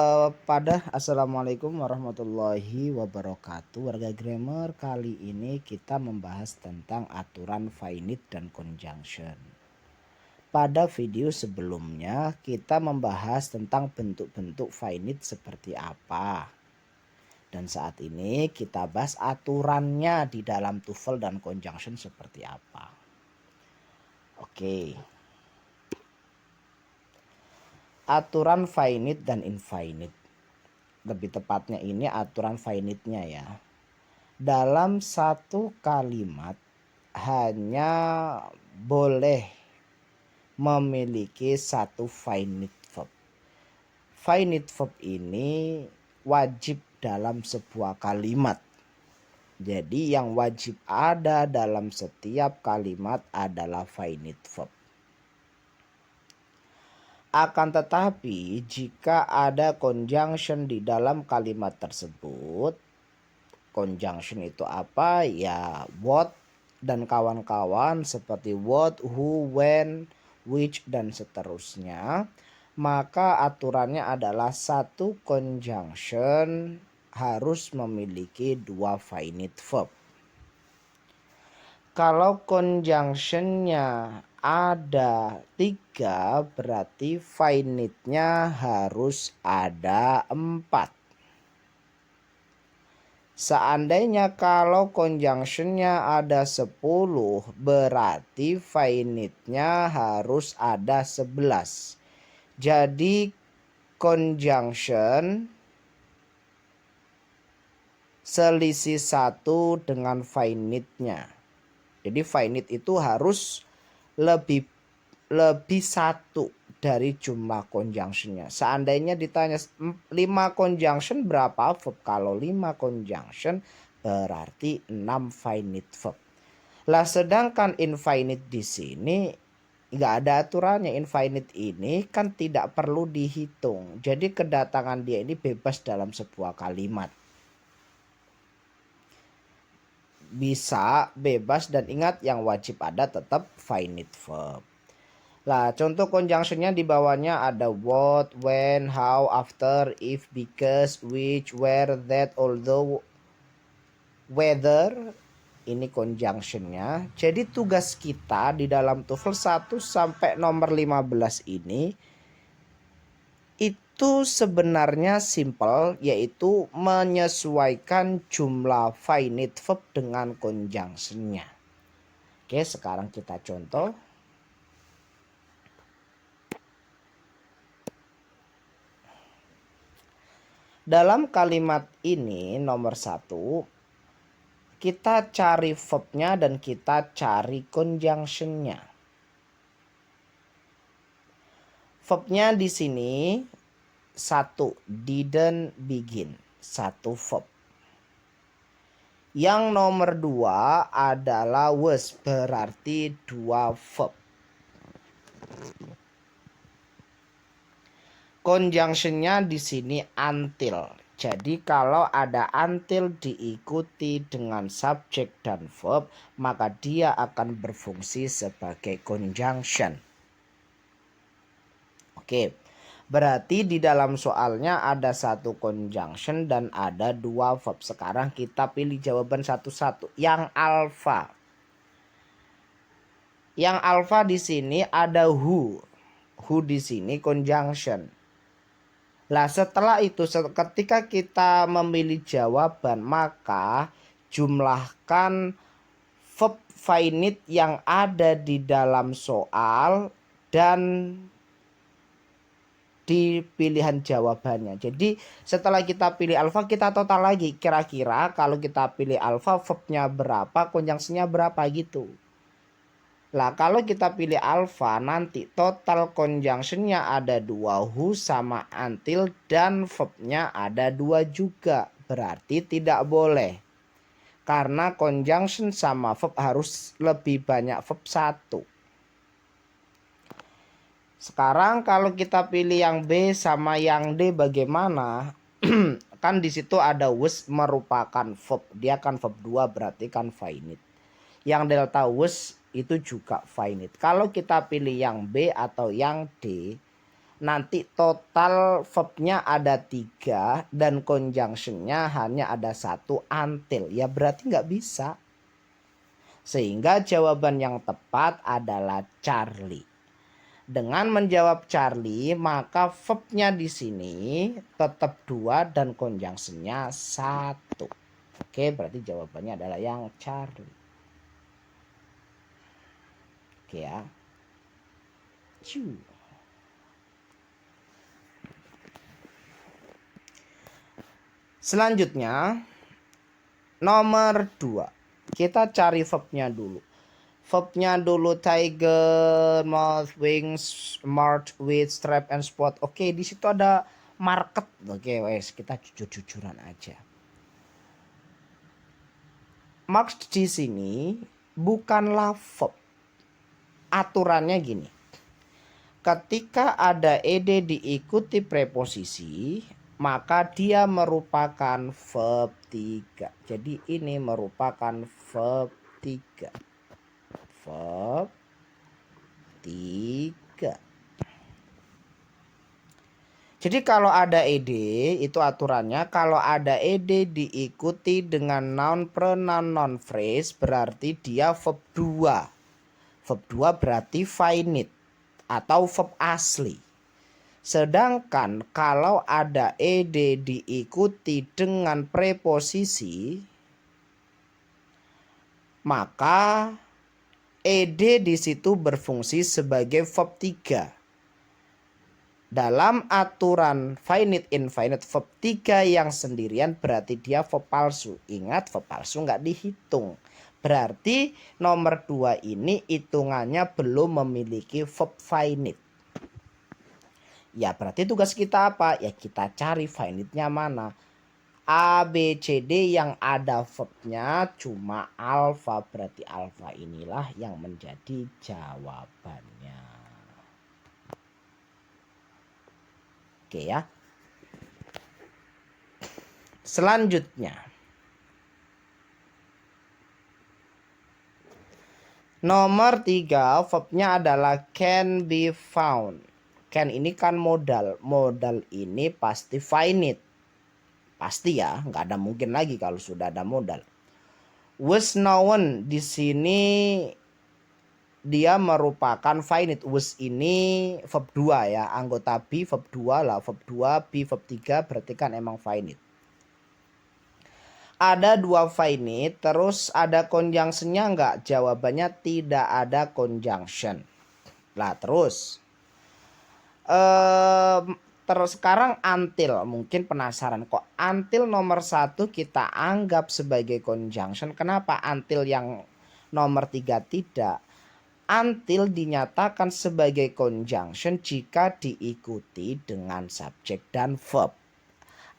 Assalamualaikum warahmatullahi wabarakatuh. Warga grammar, kali ini kita membahas tentang aturan finite dan conjunction. Pada video sebelumnya kita membahas tentang bentuk-bentuk finite seperti apa. Dan saat ini kita bahas aturannya di dalam TOEFL dan conjunction seperti apa. Oke. Aturan finite dan infinite. Lebih tepatnya ini aturan finite-nya ya. Dalam satu kalimat hanya boleh memiliki satu finite verb. Finite verb ini wajib dalam sebuah kalimat. Jadi yang wajib ada dalam setiap kalimat adalah finite verb. Akan tetapi jika ada conjunction di dalam kalimat tersebut, conjunction itu apa? Ya what dan kawan-kawan seperti what, who, when, which dan seterusnya. Maka aturannya adalah satu conjunction harus memiliki dua finite verb. Kalau conjunctionnya ada 3, berarti finite-nya harus ada 4. Seandainya kalau conjunctionnya ada 10, berarti finite-nya harus ada 11. Jadi conjunction selisih 1 dengan finite-nya. Jadi finite itu harus lebih 1 dari jumlah conjunctionnya. Seandainya ditanya 5 conjunction berapa verb? Kalau 5 conjunction berarti 6 finite verb. Lah sedangkan infinite di sini nggak ada aturannya. Infinite ini kan tidak perlu dihitung. Jadi kedatangan dia ini bebas dalam sebuah kalimat. Bisa, bebas, dan ingat yang wajib ada tetap finite verb. Lah contoh conjunctionnya di bawahnya ada what, when, how, after, if, because, which, where, that, although, whether. Ini conjunctionnya. Jadi tugas kita di dalam TOEFL 1 sampai nomor 15 ini itu sebenarnya simple, yaitu menyesuaikan jumlah finite verb dengan conjunctionnya. Oke, sekarang kita contoh. Dalam kalimat ini nomor 1, kita cari verbnya dan kita cari conjunctionnya. Verbnya di sini 1, didn't begin, 1 verb. Yang nomor 2 adalah was, berarti 2 verb. Conjunctionnya di sini until. Jadi kalau ada until diikuti dengan subjek dan verb, maka dia akan berfungsi sebagai conjunction. Oke. Berarti di dalam soalnya ada 1 conjunction dan ada 2 verb. Sekarang kita pilih jawaban satu-satu. Yang alpha. Yang alpha di sini ada who. Who di sini conjunction. Lah setelah itu ketika kita memilih jawaban, maka jumlahkan verb finite yang ada di dalam soal dan di pilihan jawabannya. Jadi setelah kita pilih alfa, kita total lagi. Kira-kira kalau kita pilih alfa, verbnya berapa, conjunctionnya berapa gitu. Lah kalau kita pilih alfa, nanti total conjunctionnya ada 2, who sama until, dan verbnya ada 2 juga. Berarti tidak boleh. Karena conjunction sama verb harus lebih banyak verb 1. Sekarang kalau kita pilih yang B sama yang D bagaimana? Kan di situ ada was merupakan verb. Dia kan verb 2 berarti kan finite. Yang delta was itu juga finite. Kalau kita pilih yang B atau yang D, nanti total verbnya ada 3 dan conjunctionnya hanya ada 1 until. Ya berarti nggak bisa. Sehingga jawaban yang tepat adalah Charlie. Dengan menjawab Charlie, maka verbnya di sini tetap 2 dan conjunctionnya 1. Oke, berarti jawabannya adalah yang Charlie. Oke ya. Selanjutnya, nomor 2. Kita cari verbnya dulu. Verbnya dulu tiger, mouth, wings, march, with, strap, and spot. Oke, di situ ada market. Oke, wes kita jujur-jujuran aja. March di sini bukanlah verb. Aturannya gini. Ketika ada ed diikuti preposisi, maka dia merupakan verb 3. Jadi ini merupakan verb 3. Verb 3. Jadi kalau ada ed itu aturannya kalau ada ed diikuti dengan noun pronoun non phrase berarti dia verb 2. Verb 2 berarti finite atau verb asli. Sedangkan kalau ada ed diikuti dengan preposisi maka ed di situ berfungsi sebagai verb 3. Dalam aturan finite infinite verb 3 yang sendirian berarti dia verb palsu. Ingat verb palsu nggak dihitung. Berarti nomor 2 ini hitungannya belum memiliki verb finite. Ya berarti tugas kita apa? Ya kita cari finite-nya mana. A, B, C, D yang ada verbnya cuma alfa. Berarti alfa inilah yang menjadi jawabannya. Oke ya. Selanjutnya. Nomor 3 verbnya adalah can be found. Can ini kan modal. Modal ini pasti finite. Pasti ya, nggak ada mungkin lagi kalau sudah ada modal. Was known di sini dia merupakan finite. Was ini verb 2 ya. Anggota B verb 2 lah. Verb 2, B verb 3 berarti kan emang finite. Ada 2 finite. Terus ada conjunctionnya enggak? Jawabannya tidak ada conjunction. Lah terus. Terus sekarang until. Mungkin penasaran kok until nomor 1 kita anggap sebagai conjunction. Kenapa until yang nomor 3 tidak? Until dinyatakan sebagai conjunction jika diikuti dengan subjek dan verb.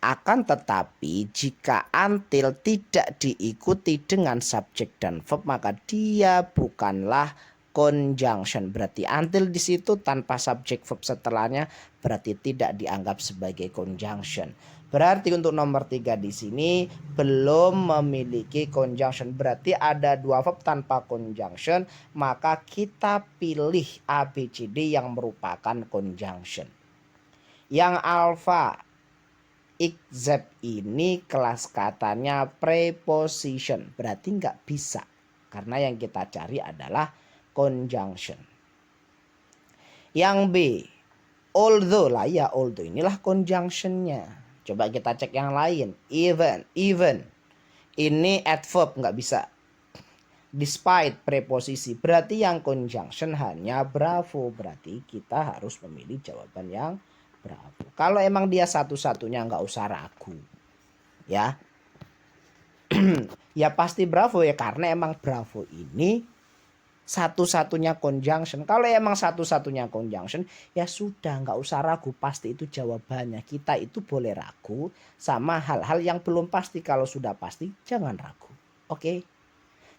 Akan tetapi jika until tidak diikuti dengan subjek dan verb maka dia bukanlah conjunction. Berarti until di situ tanpa subjek verb setelahnya berarti tidak dianggap sebagai conjunction. Berarti untuk nomor 3 di sini belum memiliki conjunction. Berarti ada 2 verb tanpa conjunction. Maka kita pilih A, B, C, D yang merupakan conjunction. Yang alpha, except ini kelas katanya preposition. Berarti nggak bisa. Karena yang kita cari adalah conjunction. Yang B, although lah ya, although inilah conjunctionnya. Coba kita cek yang lain. Even. Ini adverb nggak bisa. Despite preposisi. Berarti yang conjunction hanya bravo. Berarti kita harus memilih jawaban yang bravo. Kalau emang dia satu-satunya nggak usah ragu. Ya. Ya pasti bravo ya. Karena emang bravo ini satu-satunya conjunction. Kalau emang satu-satunya conjunction ya sudah nggak usah ragu, pasti itu jawabannya. Kita itu boleh ragu sama hal-hal yang belum pasti. Kalau sudah pasti jangan ragu. Oke.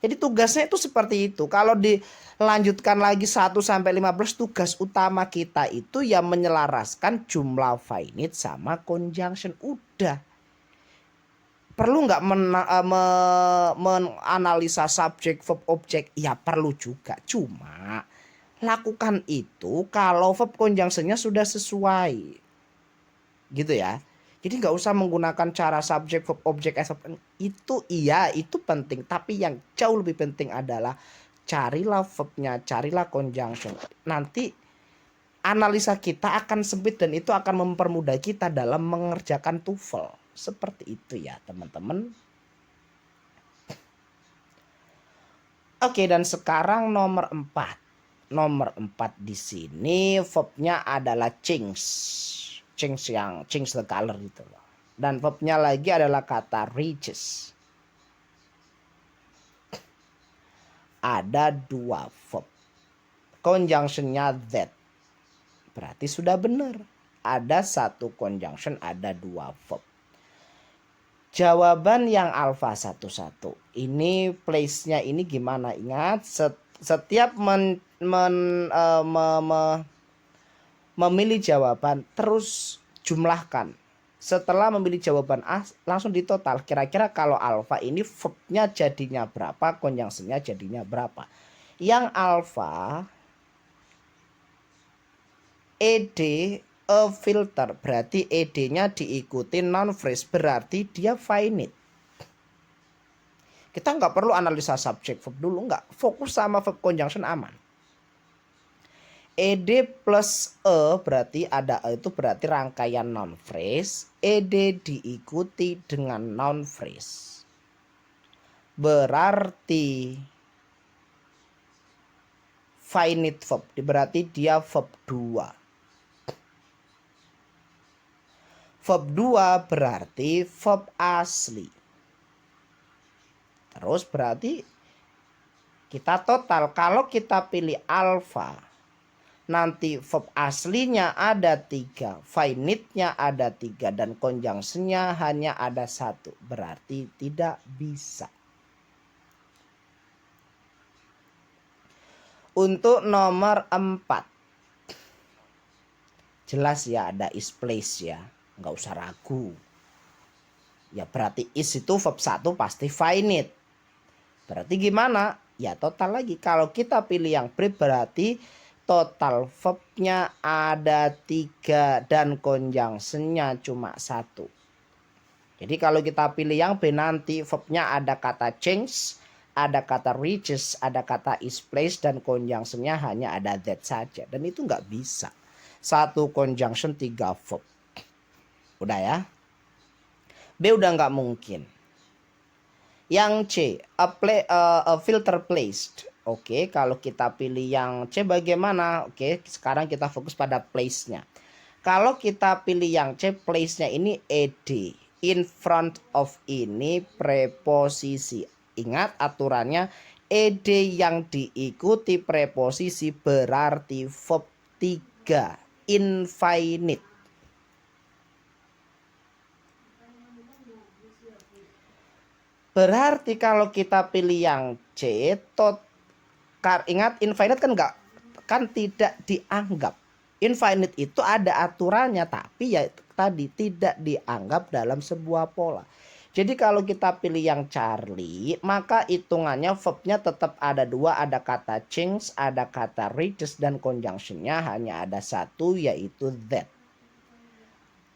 Jadi tugasnya itu seperti itu. Kalau dilanjutkan lagi 1 sampai 15 tugas utama kita itu ya menyelaraskan jumlah finite sama conjunction. Udah. Perlu nggak menganalisa subjek verb objek? Ya perlu juga. Cuma Lakukan itu kalau verb conjunction-nya sudah sesuai. Gitu ya. Jadi nggak usah menggunakan cara subjek, verb, object, as verb. Itu iya, itu penting. Tapi yang jauh lebih penting adalah carilah verbnya, carilah conjunction. Nanti analisa kita akan sempit dan itu akan mempermudah kita dalam mengerjakan TOEFL. Seperti itu ya teman-teman. Oke, dan sekarang nomor 4. Nomor 4 di sini verbnya adalah change. Change the color gitu loh. Dan verbnya lagi adalah kata reaches. Ada 2 verb. Conjunctionnya that. Berarti sudah benar. Ada 1 conjunction, ada 2 verb. Jawaban yang alfa 11. Ini place-nya ini gimana? Ingat, setiap memilih jawaban terus jumlahkan. Setelah memilih jawaban A langsung ditotal. Kira-kira kalau alfa ini verbnya jadinya berapa, conjunctionnya jadinya berapa. Yang alfa ed a filter, berarti ed-nya diikuti noun phrase, berarti dia finite. Kita nggak perlu analisa subjek verb dulu, nggak. Fokus sama verb conjunction aman. Ed plus e berarti ada e itu berarti rangkaian noun phrase. Ed diikuti dengan noun phrase. Berarti finite verb, berarti dia verb 2. Verb 2 berarti verb asli. Terus berarti kita total. Kalau kita pilih alfa, nanti verb aslinya ada 3, finite-nya ada 3, dan conjunction-nya hanya ada 1. Berarti tidak bisa. Untuk nomor 4. Jelas ya, ada is place ya. Nggak usah ragu. Ya berarti is itu verb 1 pasti finite. Berarti gimana? Ya total lagi. Kalau kita pilih yang pre berarti total verbnya ada 3 dan conjunction-nya cuma 1. Jadi kalau kita pilih yang B nanti verbnya ada kata change, ada kata reaches, ada kata is place, dan conjunction-nya hanya ada that saja. Dan itu nggak bisa. 1 conjunction 3 verb. Udah ya. B udah nggak mungkin. Yang C, a filter placed. Oke, kalau kita pilih yang C bagaimana? Oke, sekarang kita fokus pada place-nya. Kalau kita pilih yang C, place-nya ini ed. In front of ini preposisi. Ingat aturannya, ed yang diikuti preposisi berarti verb 3. Infinite. Berarti kalau kita pilih yang C, ingat infinite kan tidak dianggap. Infinite itu ada aturannya, tapi ya tadi tidak dianggap dalam sebuah pola. Jadi kalau kita pilih yang Charlie, maka hitungannya verbnya tetap ada 2, ada kata change, ada kata reaches, dan conjunction-nya hanya ada 1, yaitu that.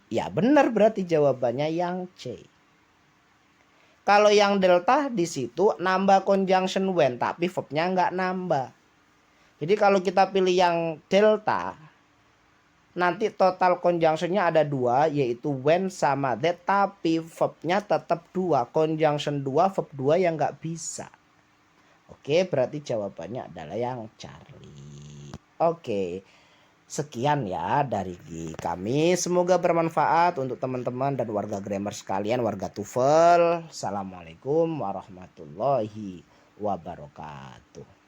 Ya benar, berarti jawabannya yang C. Kalau yang delta di situ nambah conjunction when, tapi verbnya nggak nambah. Jadi kalau kita pilih yang delta, nanti total conjunctionnya ada 2, yaitu when sama that, tapi verbnya tetap 2. Conjunction 2, verb 2 yang nggak bisa. Oke, berarti jawabannya adalah yang Charlie. Oke. Sekian ya dari kami. Semoga bermanfaat untuk teman-teman dan warga grammar sekalian, warga TOEFL. Assalamualaikum warahmatullahi wabarakatuh.